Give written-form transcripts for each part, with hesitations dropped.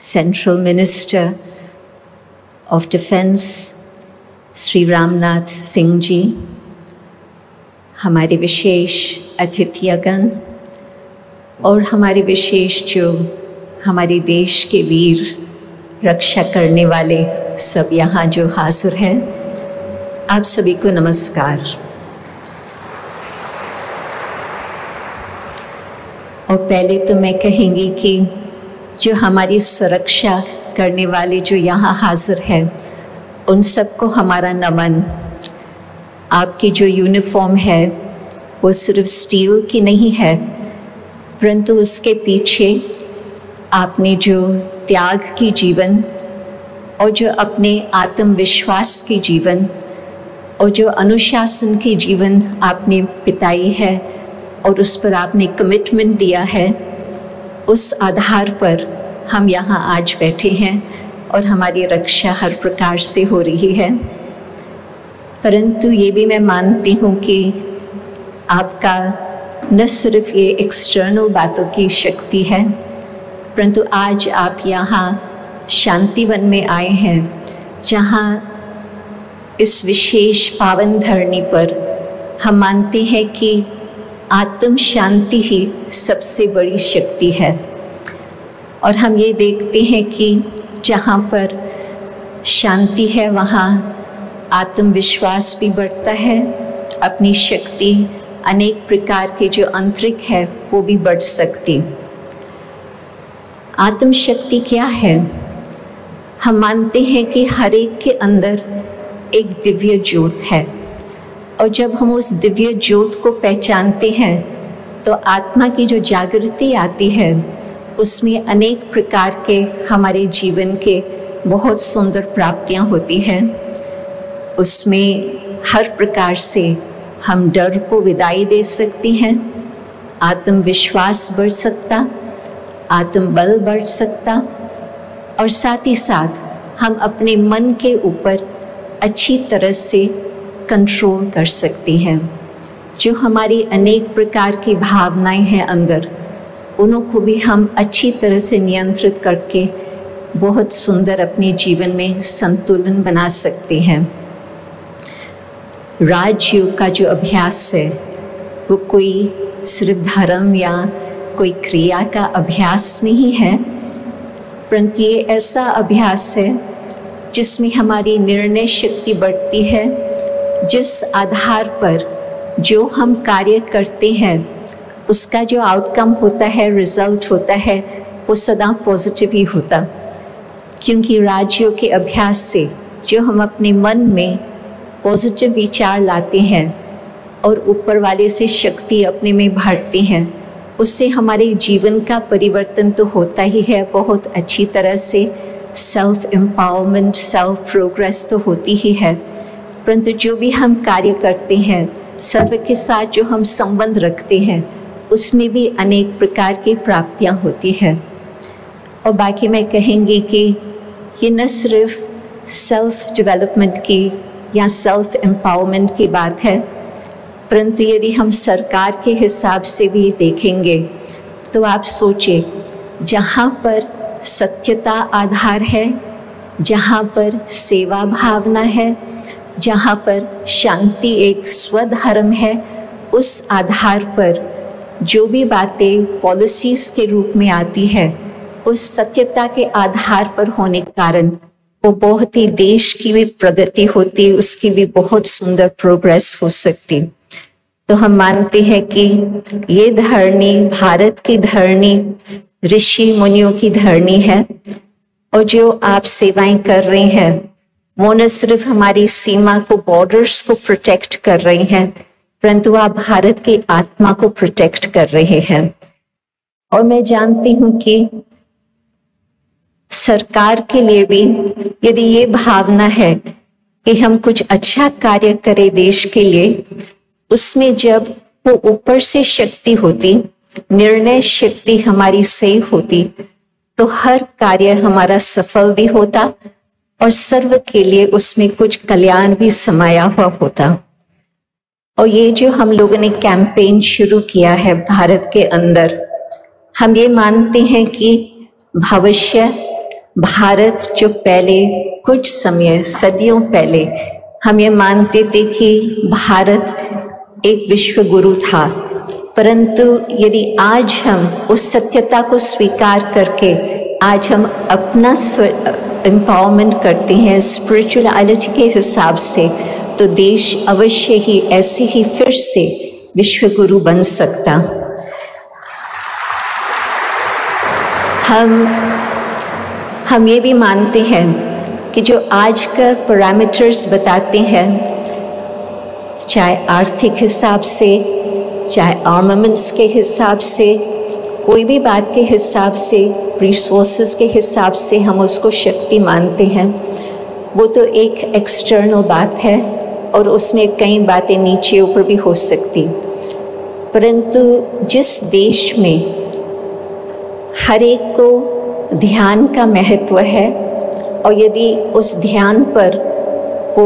Central Minister of Defense Shri Ramnath Singh ji, हमारे विशेष अतिथिगण और हमारे विशेष जो हमारे देश के वीर रक्षा करने वाले सब यहाँ जो हाजिर हैं, आप सभी को नमस्कार। और पहले तो मैं कहेंगी कि जो हमारी सुरक्षा करने वाले जो यहाँ हाजिर हैं, उन सबको हमारा नमन। आपकी जो यूनिफॉर्म है वो सिर्फ स्टील की नहीं है, परंतु उसके पीछे आपने जो त्याग की जीवन और जो अपने आत्मविश्वास की जीवन और जो अनुशासन की जीवन आपने बिताई है और उस पर आपने कमिटमेंट दिया है, उस आधार पर हम यहाँ आज बैठे हैं और हमारी रक्षा हर प्रकार से हो रही है। परंतु ये भी मैं मानती हूँ कि आपका न सिर्फ ये एक्सटर्नल बातों की शक्ति है, परंतु आज आप यहाँ शांतिवन में आए हैं, जहाँ इस विशेष पावन धरनी पर हम मानते हैं कि आत्म शांति ही सबसे बड़ी शक्ति है। और हम ये देखते हैं कि जहाँ पर शांति है वहाँ आत्मविश्वास भी बढ़ता है, अपनी शक्ति अनेक प्रकार के जो आंतरिक है वो भी बढ़ सकती। आत्मशक्ति क्या है? हम मानते हैं कि हर एक के अंदर एक दिव्य ज्योत है, और जब हम उस दिव्य ज्योत को पहचानते हैं तो आत्मा की जो जागृति आती है, उसमें अनेक प्रकार के हमारे जीवन के बहुत सुंदर प्राप्तियां होती हैं। उसमें हर प्रकार से हम डर को विदाई दे सकते हैं, आत्मविश्वास बढ़ सकता, आत्मबल बढ़ सकता, और साथ ही साथ हम अपने मन के ऊपर अच्छी तरह से कंट्रोल कर सकते हैं। जो हमारी अनेक प्रकार की भावनाएं हैं अंदर, उन्हों को भी हम अच्छी तरह से नियंत्रित करके बहुत सुंदर अपने जीवन में संतुलन बना सकते हैं। राजयोग का जो अभ्यास है वो कोई सिर्फ धर्म या कोई क्रिया का अभ्यास नहीं है, परंतु ये ऐसा अभ्यास है जिसमें हमारी निर्णय शक्ति बढ़ती है, जिस आधार पर जो हम कार्य करते हैं उसका जो आउटकम होता है, रिजल्ट होता है, वो सदा पॉजिटिव ही होता। क्योंकि राजयोग के अभ्यास से जो हम अपने मन में पॉजिटिव विचार लाते हैं और ऊपर वाले से शक्ति अपने में भरते हैं, उससे हमारे जीवन का परिवर्तन तो होता ही है बहुत अच्छी तरह से। सेल्फ एम्पावरमेंट, सेल्फ प्रोग्रेस तो होती ही है, परंतु जो भी हम कार्य करते हैं, सर्व के साथ जो हम संबंध रखते हैं, उसमें भी अनेक प्रकार की प्राप्तियां होती हैं। और बाकी मैं कहेंगी कि ये न सिर्फ सेल्फ डेवलपमेंट की या सेल्फ एम्पावरमेंट की बात है, परंतु यदि हम सरकार के हिसाब से भी देखेंगे तो आप सोचें, जहाँ पर सत्यता आधार है, जहाँ पर सेवा भावना है, जहाँ पर शांति एक स्वधर्म है, उस आधार पर जो भी बातें पॉलिसीज़ के रूप में आती है, उस सत्यता के आधार पर होने के कारण वो बहुत ही देश की भी प्रगति होती, उसकी भी बहुत सुंदर प्रोग्रेस हो सकती। तो हम मानते हैं कि ये धरनी, भारत की धरनी, ऋषि मुनियों की धरनी है, और जो आप सेवाएं कर रहे हैं वो न सिर्फ हमारी सीमा को, बॉर्डर्स को प्रोटेक्ट कर रहे हैं, परंतु आप भारत की आत्मा को प्रोटेक्ट कर रहे हैं। और मैं जानती हूं कि सरकार के लिए भी यदि ये भावना है कि हम कुछ अच्छा कार्य करें देश के लिए, उसमें जब वो ऊपर से शक्ति होती, निर्णय शक्ति हमारी सही होती, तो हर कार्य हमारा सफल भी होता और सर्व के लिए उसमें कुछ कल्याण भी समाया हुआ होता। और ये जो हम लोगों ने कैंपेन शुरू किया है भारत के अंदर, हम ये मानते हैं कि भविष्य भारत जो पहले कुछ समय सदियों पहले हम ये मानते थे कि भारत एक विश्व गुरु था, परंतु यदि आज हम उस सत्यता को स्वीकार करके आज हम अपना एम्पावरमेंट करते हैं स्पिरिचुअलिटी के हिसाब से, तो देश अवश्य ही ऐसे ही फिर से विश्व गुरु बन सकता। हम ये भी मानते हैं कि जो आज का पैरामीटर्स बताते हैं, चाहे आर्थिक हिसाब से, चाहे आर्मामेंट्स के हिसाब से, कोई भी बात के हिसाब से, रिसोर्सेज के हिसाब से हम उसको शक्ति मानते हैं, वो तो एक एक्सटर्नल बात है और उसमें कई बातें नीचे ऊपर भी हो सकती। परंतु जिस देश में हर एक को ध्यान का महत्व है और यदि उस ध्यान पर वो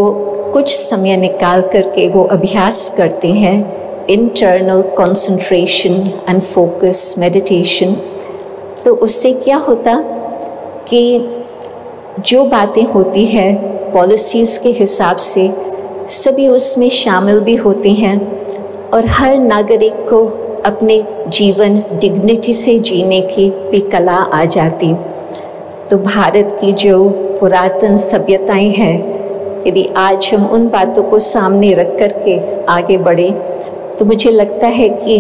कुछ समय निकाल करके वो अभ्यास करते हैं, internal concentration and focus meditation, तो उससे क्या होता कि जो बातें होती है पॉलिसीज़ के हिसाब से सभी उसमें शामिल भी होते हैं और हर नागरिक को अपने जीवन डिग्निटी से जीने की भी कला आ जाती। तो भारत की जो पुरातन सभ्यताएं हैं, यदि आज हम उन बातों को सामने रख कर के आगे बढ़े, तो मुझे लगता है कि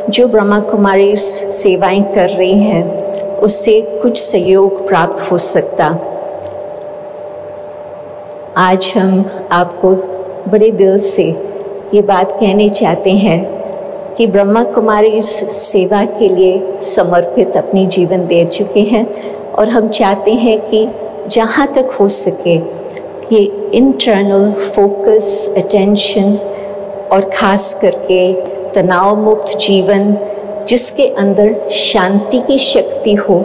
जो ब्रह्मा कुमारी सेवाएं कर रही हैं उससे कुछ सहयोग प्राप्त हो सकता। आज हम आपको बड़े दिल से ये बात कहनी चाहते हैं कि ब्रह्मा कुमारी सेवा के लिए समर्पित अपनी जीवन दे चुके हैं और हम चाहते हैं कि जहाँ तक हो सके ये इंटरनल फोकस, अटेंशन और ख़ास करके तनाव मुक्त जीवन जिसके अंदर शांति की शक्ति हो,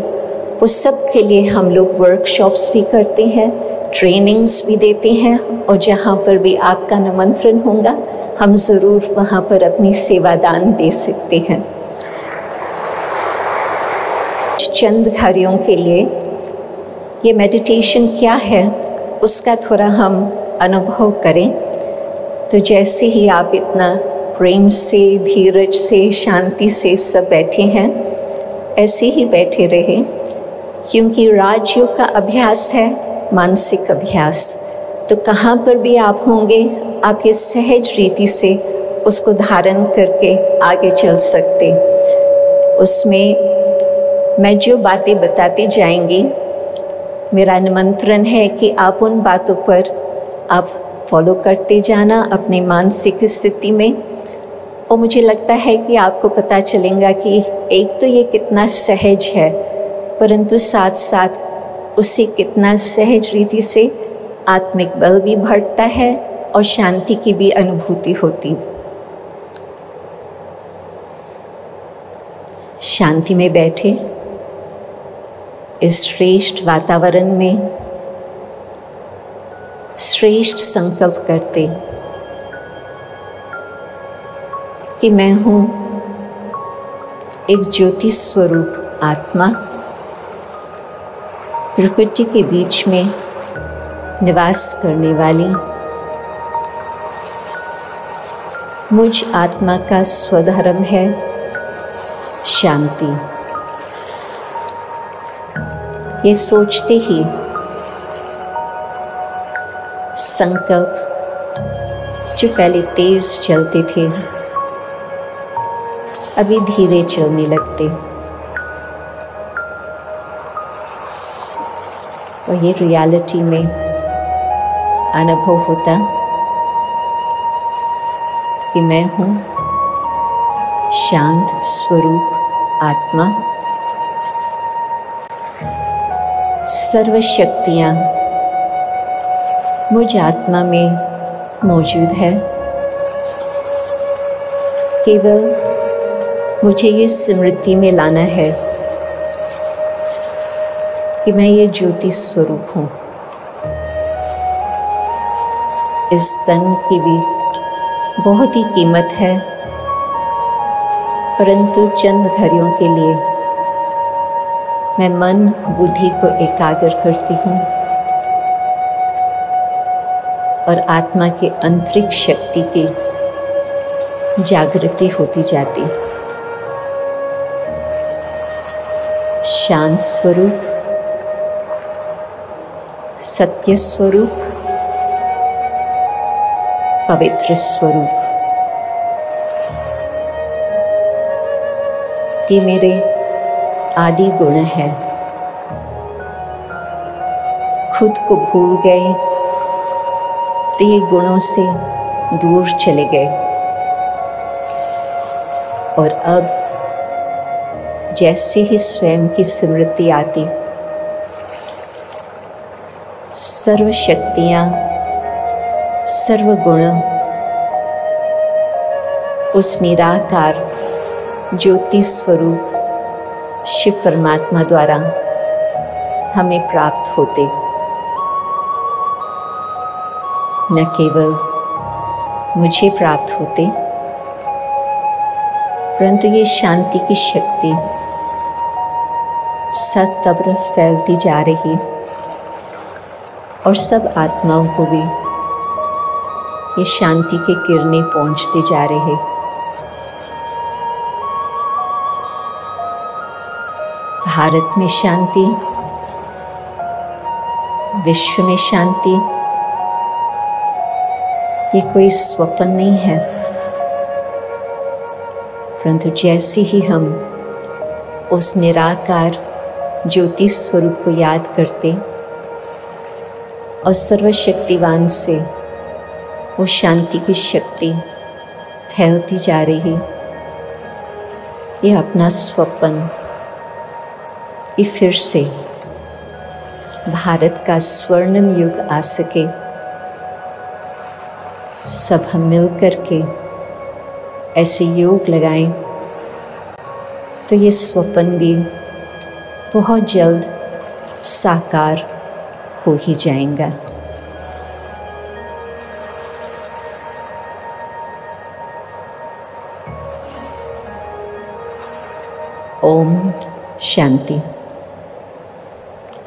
उस सब के लिए हम लोग वर्कशॉप्स भी करते हैं, ट्रेनिंग्स भी देते हैं और जहाँ पर भी आपका निमंत्रण होगा हम ज़रूर वहाँ पर अपनी सेवादान दे सकते हैं। चंद घड़ियों के लिए ये मेडिटेशन क्या है उसका थोड़ा हम अनुभव करें। तो जैसे ही आप इतना प्रेम से, धीरज से, शांति से सब बैठे हैं, ऐसे ही बैठे रहें, क्योंकि राजयोग का अभ्यास है मानसिक अभ्यास। तो कहाँ पर भी आप होंगे आप ये सहज रीति से उसको धारण करके आगे चल सकते। उसमें मैं जो बातें बताती जाएंगी, मेरा निमंत्रण है कि आप उन बातों पर आप फॉलो करते जाना अपनी मानसिक स्थिति में। और मुझे लगता है कि आपको पता चलेगा कि एक तो ये कितना सहज है, परंतु साथ साथ उससे कितना सहज रीति से आत्मिक बल भी बढ़ता है और शांति की भी अनुभूति होती। शांति में बैठे इस श्रेष्ठ वातावरण में श्रेष्ठ संकल्प करते कि मैं हूँ एक ज्योति स्वरूप आत्मा, प्रकृति के बीच में निवास करने वाली। मुझ आत्मा का स्वधर्म है शांति। ये सोचते ही संकल्प जो पहले तेज चलते थे अभी धीरे चलने लगते और ये रियलिटी में अनुभव होता कि मैं हूँ शांत स्वरूप आत्मा, सर्व शक्तियाँ मुझ आत्मा में मौजूद है। केवल मुझे ये स्मृति में लाना है कि मैं ये ज्योति स्वरूप हूँ। इस तन की भी बहुत ही कीमत है, परंतु चंद घड़ियों के लिए मैं मन बुद्धि को एकाग्र करती हूँ और आत्मा के आंतरिक शक्ति की जागृति होती जाती। शांत स्वरूप, सत्य स्वरूप, पवित्र स्वरूप, ये मेरे आदि गुण है। खुद को भूल गए तो ये गुणों से दूर चले गए और अब जैसे ही स्वयं की स्मृति आती, सर्व शक्तियाँ, सर्व गुण उस निराकार ज्योति स्वरूप शिव परमात्मा द्वारा हमें प्राप्त होते। न केवल मुझे प्राप्त होते, परंतु ये शांति की शक्ति सतब्र फैलती जा रही और सब आत्माओं को भी ये शांति की किरणें पहुंचती जा रही। भारत में शांति, विश्व में शांति, ये कोई स्वप्न नहीं है, परंतु जैसे ही हम उस निराकार ज्योति स्वरूप को याद करते और सर्वशक्तिवान से वो शांति की शक्ति फैलती जा रही, ये अपना स्वप्न कि फिर से भारत का स्वर्णिम युग आ सके, सब हम मिल कर के ऐसे योग लगाएं तो ये स्वप्न भी बहुत जल्द साकार हो ही जाएगा। ओम शांति।